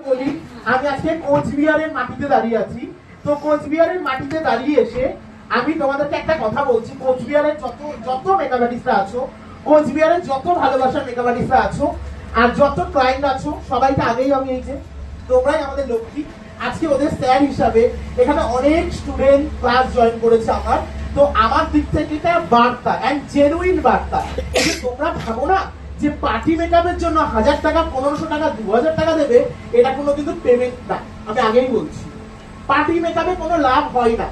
বলি আমি আজকে কোচবিহারের মাটিতে দাঁড়িয়ে আছি। তো কোচবিহারের মাটিতে দাঁড়িয়ে এসে আমি তোমাদেরকে একটা কথা বলছি, কোচবিহারের যত যত মেকআপ আর্টিস্টরা আছো, কোচবিহারের যত ভালোবাসার মেকআপ আর্টিস্টরা আছো, আর যত ক্লায়েন্ট আছো, সবাইকে আগেই আমি এই যে তোমরাই আমাদের লক্ষ্মী। আজকে ওদের স্যার হিসাবে এখানে অনেক স্টুডেন্ট ক্লাস জয়েন করেছে আমার। তো আমার দিক থেকে এটা বার্তা এন্ড জেনুইন বার্তা। তোমরা ভাবো না যে পার্টি মেকআপের জন্য 1000 টাকা, 1500 টাকা, 2000 টাকা দেবে, এটা কোনো কিন্তু পেমেন্ট না। আমি আগেই বলছি, পার্টি মেকআপে কোনো লাভ হয় না,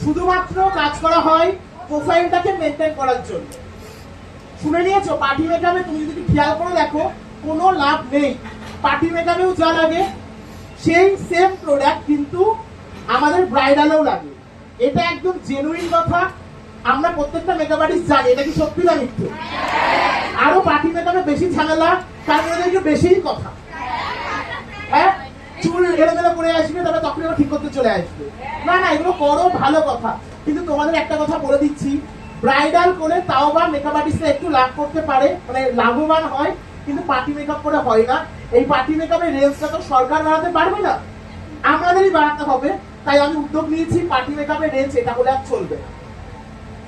শুধুমাত্র কাজ করা হয় প্রোফাইলটাকে মেনটেন করার জন্য। শুনে নিয়েছো? পার্টি মেকআপে তুমি যদি খেয়াল করে দেখো কোনো লাভ নেই। পার্টি মেকআপেও যা লাগে সেই সেম প্রোডাক্ট কিন্তু আমাদের ব্রাইডালেও লাগে। এটা একদম জেনুইন কথা। আমরা প্রত্যেকটা মেকআপ আর্টিস্ট জানি এটা কি সত্যি না মিথ্যে। আরো পার্টি মেকআপে বেশি ঝামেলা, তার মধ্যে একটু বেশিই কথা। হ্যাঁ, চুল এলোমেলো করে আসবে, তবে তখন আবার ঠিক করতে চলে আসবে। না না, এগুলো করো, ভালো কথা। কিন্তু তোমাদের একটা কথা বলে দিচ্ছি, ব্রাইডাল করে তাও বা মেকআপ আর্টিস্টরা একটু লাভ করতে পারে, মানে লাভবান হয়, কিন্তু পার্টি মেকআপ করে হয় না। এই পার্টি মেকআপের রেঞ্জটা তো সরকার বাড়াতে পারবে না, আমাদেরই বাড়াতে হবে। তাই আমি উদ্যোগ নিয়েছি, পার্টি মেকআপের রেঞ্জ এটা হলে আর চলবে না,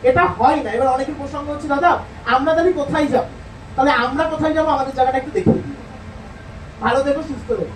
এটা হয় না। এবার অনেকের প্রসঙ্গ হচ্ছে, দাদা আমরা তাহলে কোথায় যাবো? তাহলে আমরা কোথায় যাবো, আমাদের জায়গাটা একটু দেখে দিই। ভালো থেকো, সুস্থ থেকো।